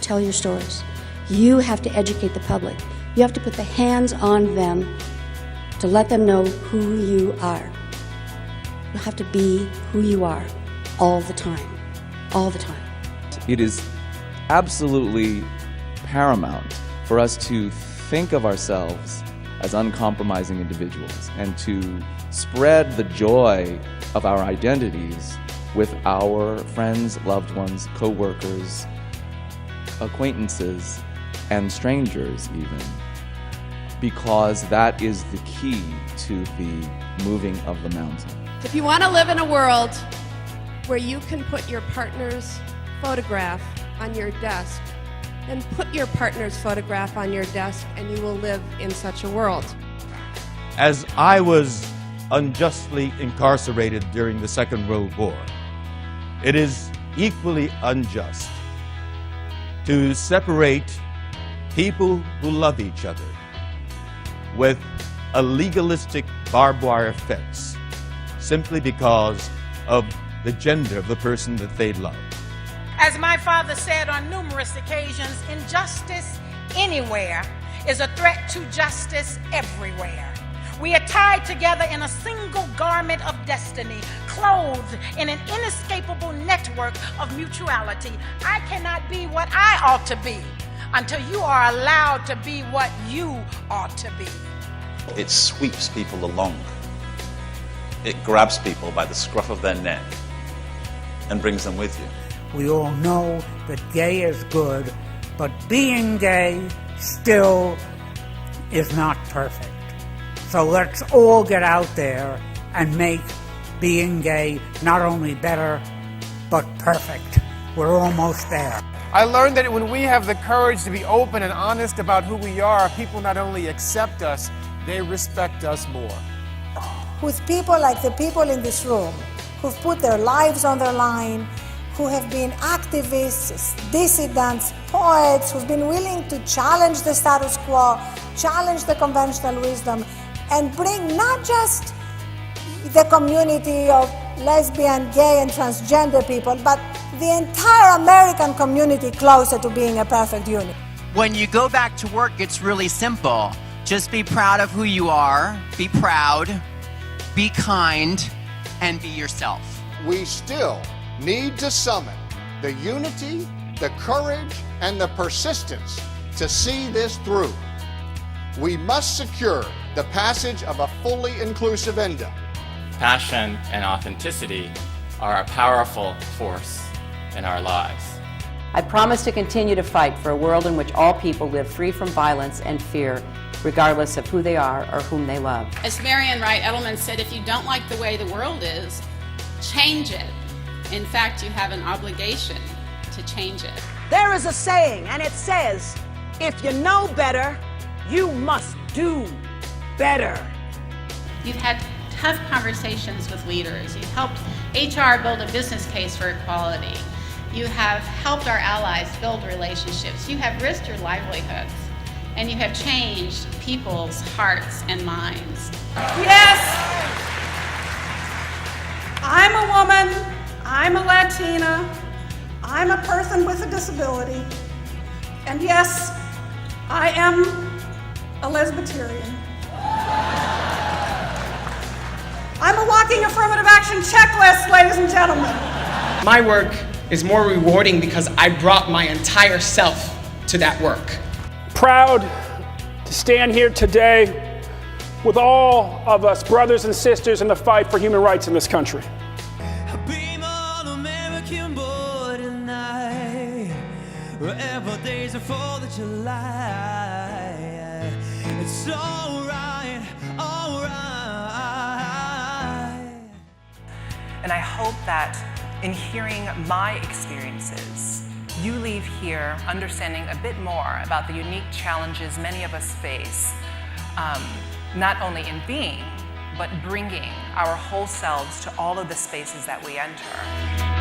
tell your stories. You have to educate the public. You have to put the hands on them to let them know who you are. You have to be who you are all the time. All the time. It is absolutely paramount for us to think of ourselves as uncompromising individuals and to spread the joy of our identities with our friends, loved ones, co-workers, acquaintances, and strangers even, because that is the key to the moving of the mountain. If you want to live in a world where you can put your partner's photograph on your desk, then put your partner's photograph on your desk and you will live in such a world. As I was unjustly incarcerated during the Second World War, it is equally unjust to separate people who love each other with a legalistic barbed wire fence simply because of the gender of the person that they love. As my father said on numerous occasions, injustice anywhere is a threat to justice everywhere. We are tied together in a single garment of destiny, clothed in an inescapable network of mutuality. I cannot be what I ought to be until you are allowed to be what you ought to be. It sweeps people along. It grabs people by the scruff of their neck and brings them with you. We all know that gay is good, but being gay still is not perfect. So let's all get out there and make being gay not only better, but perfect. We're almost there. I learned that when we have the courage to be open and honest about who we are, people not only accept us, they respect us more. With people like the people in this room, who've put their lives on the line, who have been activists, dissidents, poets, who've been willing to challenge the status quo, challenge the conventional wisdom, and bring not just the community of lesbian, gay, and transgender people, but the entire American community closer to being a perfect unit. When you go back to work, it's really simple. Just be proud of who you are, be proud, be kind, and be yourself. We still need to summon the unity, the courage, and the persistence to see this through. We must secure the passage of a fully inclusive ENDA. Passion and authenticity are a powerful force in our lives. I promise to continue to fight for a world in which all people live free from violence and fear, regardless of who they are or whom they love. As Marian Wright Edelman said, if you don't like the way the world is, change it. In fact, you have an obligation to change it. There is a saying, and it says, if you know better, you must do better. You've had tough conversations with leaders. You've helped HR build a business case for equality. You have helped our allies build relationships. You have risked your livelihoods. And you have changed people's hearts and minds. Yes, I'm a woman, I'm a Latina, I'm a person with a disability, and yes, I am a lesbitarian. I'm a walking affirmative action checklist, ladies and gentlemen. My work is more rewarding because I brought my entire self to that work. Proud to stand here today with all of us brothers and sisters in the fight for human rights in this country. Wherever days are 4th of July, it's alright, alright. And I hope that in hearing my experiences, you leave here understanding a bit more about the unique challenges many of us face, not only in being, but bringing our whole selves to all of the spaces that we enter.